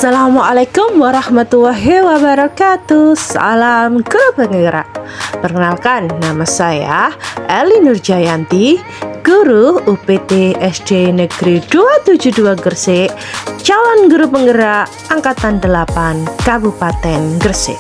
Assalamualaikum warahmatullahi wabarakatuh. Salam guru penggerak. Perkenalkan, nama saya Eli Nurjayanti, guru UPT SD Negeri 272 Gresik, calon guru penggerak Angkatan 8 Kabupaten Gresik.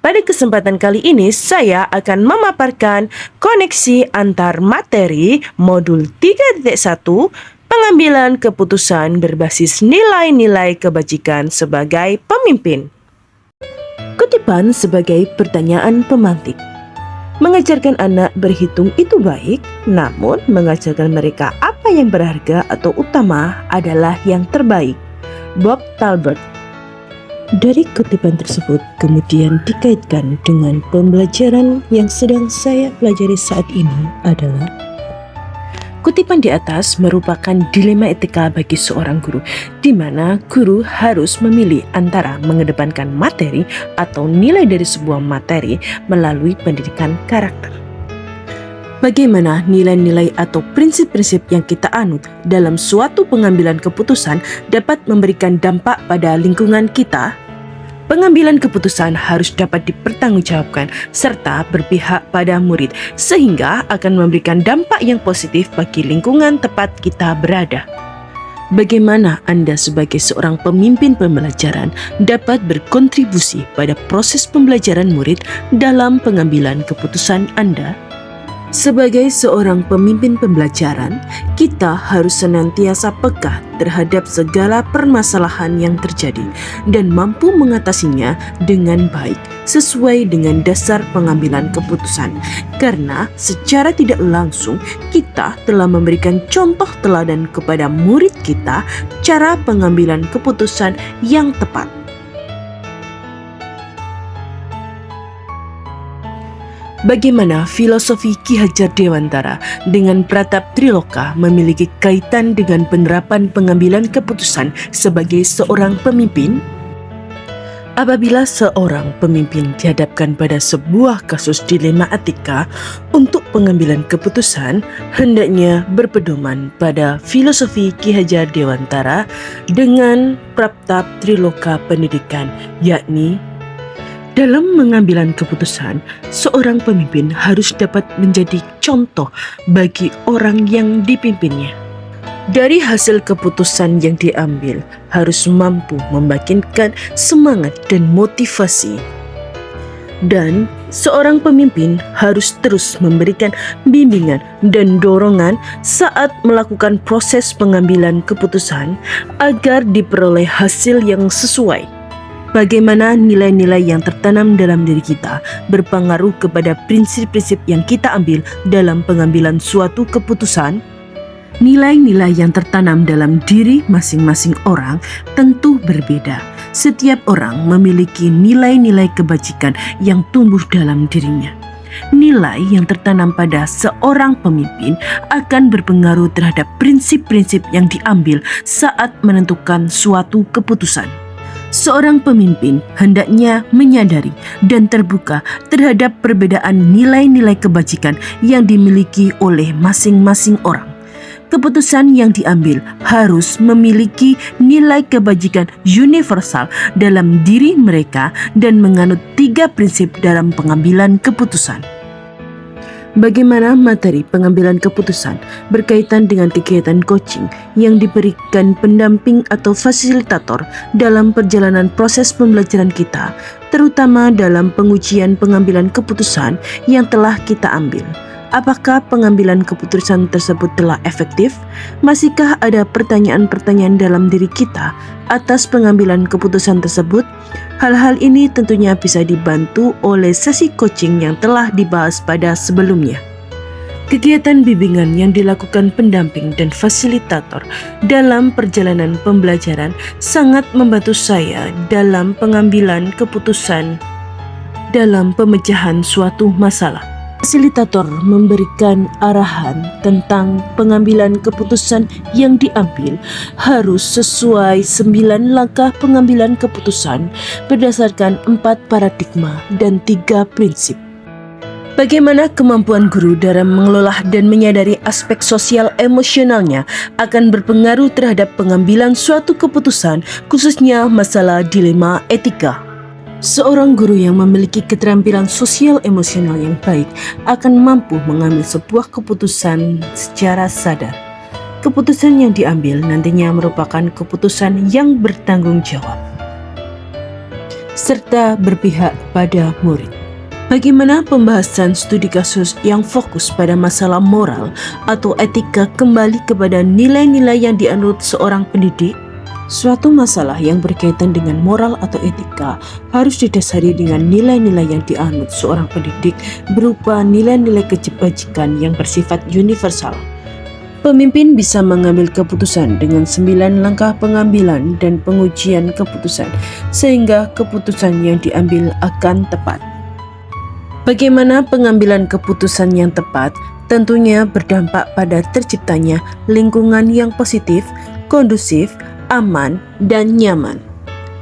Pada kesempatan kali ini, saya akan memaparkan koneksi antar materi modul 3.1 pengambilan keputusan berbasis nilai-nilai kebajikan sebagai pemimpin. Kutipan sebagai pertanyaan pemantik. Mengajarkan anak berhitung itu baik, namun mengajarkan mereka apa yang berharga atau utama adalah yang terbaik. Bob Talbot. Dari kutipan tersebut kemudian dikaitkan dengan pembelajaran yang sedang saya pelajari saat ini adalah kutipan di atas merupakan dilema etika bagi seorang guru, di mana guru harus memilih antara mengedepankan materi atau nilai dari sebuah materi melalui pendidikan karakter. Bagaimana nilai-nilai atau prinsip-prinsip yang kita anut dalam suatu pengambilan keputusan dapat memberikan dampak pada lingkungan kita? Pengambilan keputusan harus dapat dipertanggungjawabkan serta berpihak pada murid, sehingga akan memberikan dampak yang positif bagi lingkungan tempat kita berada. Bagaimana Anda sebagai seorang pemimpin pembelajaran dapat berkontribusi pada proses pembelajaran murid dalam pengambilan keputusan Anda? Sebagai seorang pemimpin pembelajaran, kita harus senantiasa peka terhadap segala permasalahan yang terjadi dan mampu mengatasinya dengan baik sesuai dengan dasar pengambilan keputusan. Karena secara tidak langsung kita telah memberikan contoh teladan kepada murid kita cara pengambilan keputusan yang tepat. Bagaimana filosofi Ki Hajar Dewantara dengan Pratap Triloka memiliki kaitan dengan penerapan pengambilan keputusan sebagai seorang pemimpin? Apabila seorang pemimpin dihadapkan pada sebuah kasus dilema etika untuk pengambilan keputusan, hendaknya berpedoman pada filosofi Ki Hajar Dewantara dengan Pratap Triloka pendidikan, yakni dalam pengambilan keputusan, seorang pemimpin harus dapat menjadi contoh bagi orang yang dipimpinnya. Dari hasil keputusan yang diambil, harus mampu membangkitkan semangat dan motivasi. Dan seorang pemimpin harus terus memberikan bimbingan dan dorongan saat melakukan proses pengambilan keputusan agar diperoleh hasil yang sesuai. Bagaimana nilai-nilai yang tertanam dalam diri kita berpengaruh kepada prinsip-prinsip yang kita ambil dalam pengambilan suatu keputusan? Nilai-nilai yang tertanam dalam diri masing-masing orang tentu berbeda. Setiap orang memiliki nilai-nilai kebajikan yang tumbuh dalam dirinya. Nilai yang tertanam pada seorang pemimpin akan berpengaruh terhadap prinsip-prinsip yang diambil saat menentukan suatu keputusan. Seorang pemimpin hendaknya menyadari dan terbuka terhadap perbedaan nilai-nilai kebajikan yang dimiliki oleh masing-masing orang. Keputusan yang diambil harus memiliki nilai kebajikan universal dalam diri mereka dan menganut 3 prinsip dalam pengambilan keputusan. Bagaimana materi pengambilan keputusan berkaitan dengan kegiatan coaching yang diberikan pendamping atau fasilitator dalam perjalanan proses pembelajaran kita, terutama dalam pengujian pengambilan keputusan yang telah kita ambil. Apakah pengambilan keputusan tersebut telah efektif? Masihkah ada pertanyaan-pertanyaan dalam diri kita atas pengambilan keputusan tersebut? Hal-hal ini tentunya bisa dibantu oleh sesi coaching yang telah dibahas pada sebelumnya. Kegiatan bimbingan yang dilakukan pendamping dan fasilitator dalam perjalanan pembelajaran sangat membantu saya dalam pengambilan keputusan dalam pemecahan suatu masalah. Fasilitator memberikan arahan tentang pengambilan keputusan yang diambil harus sesuai 9 langkah pengambilan keputusan berdasarkan 4 paradigma dan 3 prinsip. Bagaimana kemampuan guru dalam mengelola dan menyadari aspek sosial emosionalnya akan berpengaruh terhadap pengambilan suatu keputusan, khususnya masalah dilema etika. Seorang guru yang memiliki keterampilan sosial emosional yang baik akan mampu mengambil sebuah keputusan secara sadar. Keputusan yang diambil nantinya merupakan keputusan yang bertanggung jawab, serta berpihak pada murid. Bagaimana pembahasan studi kasus yang fokus pada masalah moral atau etika kembali kepada nilai-nilai yang dianut seorang pendidik? Suatu masalah yang berkaitan dengan moral atau etika harus didasari dengan nilai-nilai yang dianut seorang pendidik berupa nilai-nilai kebajikan yang bersifat universal. Pemimpin bisa mengambil keputusan dengan 9 langkah pengambilan dan pengujian keputusan, sehingga keputusan yang diambil akan tepat. Bagaimana pengambilan keputusan yang tepat tentunya berdampak pada terciptanya lingkungan yang positif, kondusif, aman, dan nyaman.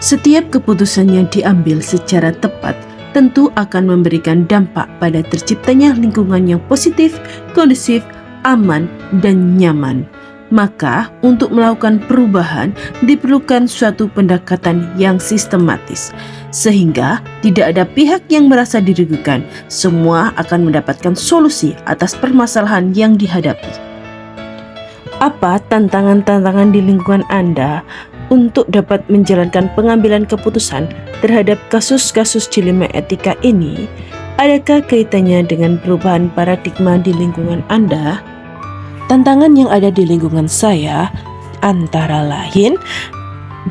Setiap keputusan yang diambil secara tepat tentu akan memberikan dampak pada terciptanya lingkungan yang positif, kondusif, aman, dan nyaman. Maka, untuk melakukan perubahan diperlukan suatu pendekatan yang sistematis, sehingga tidak ada pihak yang merasa dirugikan. Semua akan mendapatkan solusi atas permasalahan yang dihadapi. Apa tantangan-tantangan di lingkungan Anda untuk dapat menjalankan pengambilan keputusan terhadap kasus-kasus dilema etika ini? Adakah kaitannya dengan perubahan paradigma di lingkungan Anda? Tantangan yang ada di lingkungan saya antara lain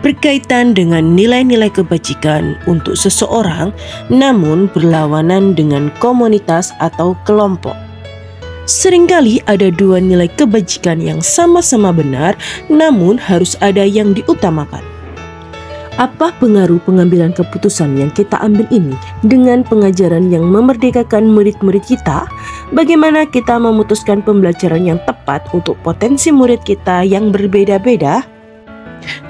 berkaitan dengan nilai-nilai kebajikan untuk seseorang, namun berlawanan dengan komunitas atau kelompok. Seringkali ada dua nilai kebajikan yang sama-sama benar, namun harus ada yang diutamakan. Apa pengaruh pengambilan keputusan yang kita ambil ini dengan pengajaran yang memerdekakan murid-murid kita? Bagaimana kita memutuskan pembelajaran yang tepat untuk potensi murid kita yang berbeda-beda?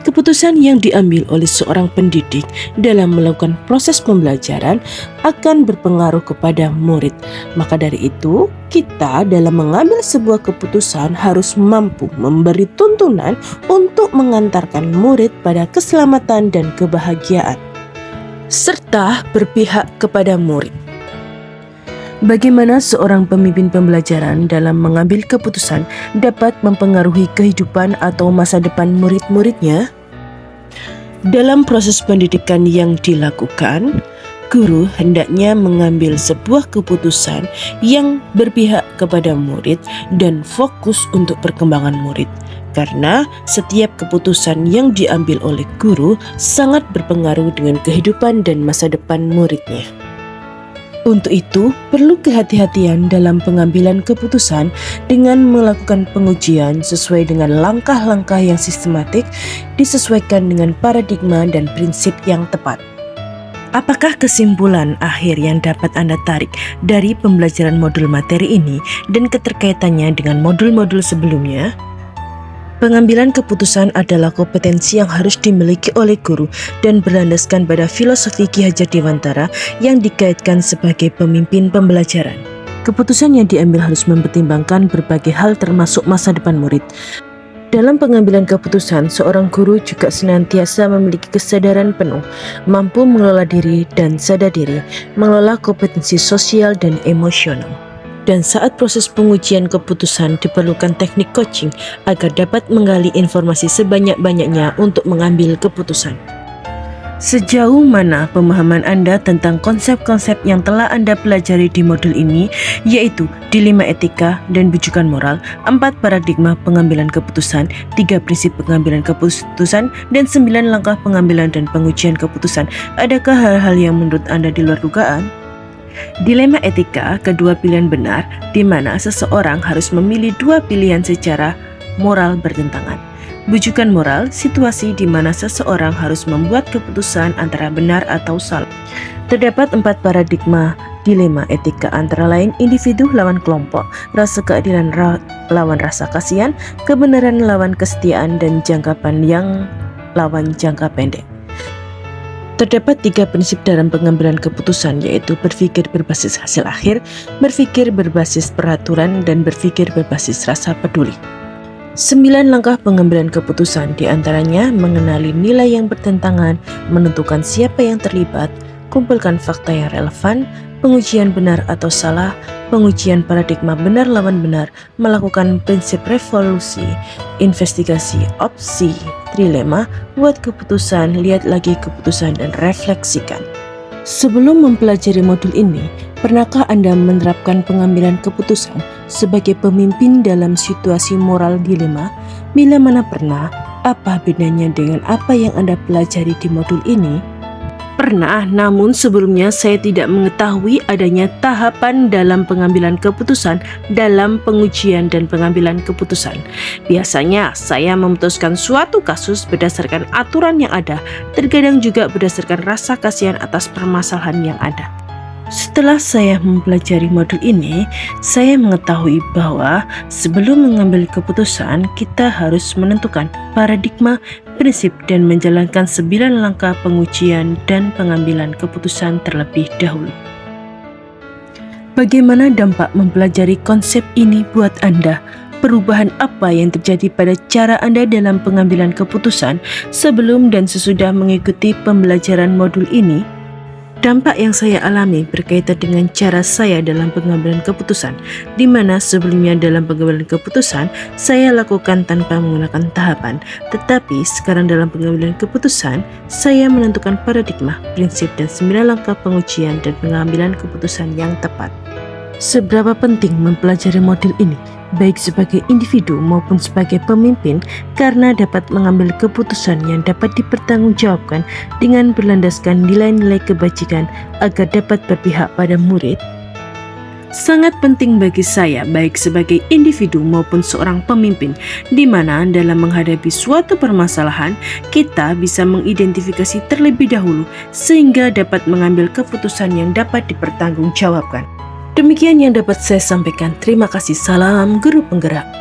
Keputusan yang diambil oleh seorang pendidik dalam melakukan proses pembelajaran akan berpengaruh kepada murid. Maka dari itu, kita dalam mengambil sebuah keputusan harus mampu memberi tuntunan untuk mengantarkan murid pada keselamatan dan kebahagiaan, serta berpihak kepada murid. Bagaimana seorang pemimpin pembelajaran dalam mengambil keputusan dapat mempengaruhi kehidupan atau masa depan murid-muridnya? Dalam proses pendidikan yang dilakukan, guru hendaknya mengambil sebuah keputusan yang berpihak kepada murid dan fokus untuk perkembangan murid. Karena setiap keputusan yang diambil oleh guru sangat berpengaruh dengan kehidupan dan masa depan muridnya. Untuk itu, perlu kehati-hatian dalam pengambilan keputusan dengan melakukan pengujian sesuai dengan langkah-langkah yang sistematik, disesuaikan dengan paradigma dan prinsip yang tepat. Apakah kesimpulan akhir yang dapat Anda tarik dari pembelajaran modul materi ini dan keterkaitannya dengan modul-modul sebelumnya? Pengambilan keputusan adalah kompetensi yang harus dimiliki oleh guru dan berlandaskan pada filosofi Ki Hajar Dewantara yang dikaitkan sebagai pemimpin pembelajaran. Keputusan yang diambil harus mempertimbangkan berbagai hal termasuk masa depan murid. Dalam pengambilan keputusan, seorang guru juga senantiasa memiliki kesadaran penuh, mampu mengelola diri dan sadar diri, mengelola kompetensi sosial dan emosional. Dan saat proses pengujian keputusan diperlukan teknik coaching agar dapat menggali informasi sebanyak-banyaknya untuk mengambil keputusan. Sejauh mana pemahaman Anda tentang konsep-konsep yang telah Anda pelajari di modul ini, yaitu dilema etika dan bujukan moral, 4 paradigma pengambilan keputusan, 3 prinsip pengambilan keputusan, dan 9 langkah pengambilan dan pengujian keputusan. Adakah hal-hal yang menurut Anda di luar dugaan? Dilema etika, kedua pilihan benar, di mana seseorang harus memilih dua pilihan secara moral bertentangan. Bujukan moral, situasi di mana seseorang harus membuat keputusan antara benar atau salah. Terdapat 4 paradigma dilema etika, antara lain individu lawan kelompok, rasa keadilan lawan rasa kasihan, kebenaran lawan kesetiaan, dan jangka panjang lawan jangka pendek. Terdapat 3 prinsip dalam pengambilan keputusan, yaitu berpikir berbasis hasil akhir, berpikir berbasis peraturan, dan berpikir berbasis rasa peduli. 9 langkah pengambilan keputusan, diantaranya mengenali nilai yang bertentangan, menentukan siapa yang terlibat, kumpulkan fakta yang relevan, pengujian benar atau salah, pengujian paradigma benar lawan benar, melakukan prinsip revolusi, investigasi opsi, trilema, buat keputusan, lihat lagi keputusan, dan refleksikan. Sebelum mempelajari modul ini, pernahkah Anda menerapkan pengambilan keputusan sebagai pemimpin dalam situasi moral dilema? Bila mana pernah, apa bedanya dengan apa yang Anda pelajari di modul ini? Pernah, namun sebelumnya saya tidak mengetahui adanya tahapan dalam pengambilan keputusan dalam pengujian dan pengambilan keputusan. Biasanya saya memutuskan suatu kasus berdasarkan aturan yang ada, terkadang juga berdasarkan rasa kasihan atas permasalahan yang ada. Setelah saya mempelajari modul ini, saya mengetahui bahwa sebelum mengambil keputusan, kita harus menentukan paradigma, prinsip, dan menjalankan 9 langkah pengujian dan pengambilan keputusan terlebih dahulu. Bagaimana dampak mempelajari konsep ini buat Anda? Perubahan apa yang terjadi pada cara Anda dalam pengambilan keputusan sebelum dan sesudah mengikuti pembelajaran modul ini? Dampak yang saya alami berkaitan dengan cara saya dalam pengambilan keputusan, di mana sebelumnya dalam pengambilan keputusan saya lakukan tanpa menggunakan tahapan, tetapi sekarang dalam pengambilan keputusan saya menentukan paradigma, prinsip, dan 9 langkah pengujian dan pengambilan keputusan yang tepat. Seberapa penting mempelajari modul ini, baik sebagai individu maupun sebagai pemimpin, karena dapat mengambil keputusan yang dapat dipertanggungjawabkan dengan berlandaskan nilai-nilai kebajikan agar dapat berpihak pada murid. Sangat penting bagi saya, baik sebagai individu maupun seorang pemimpin, di mana dalam menghadapi suatu permasalahan, kita bisa mengidentifikasi terlebih dahulu sehingga dapat mengambil keputusan yang dapat dipertanggungjawabkan. Demikian yang dapat saya sampaikan. Terima kasih. Salam Guru Penggerak.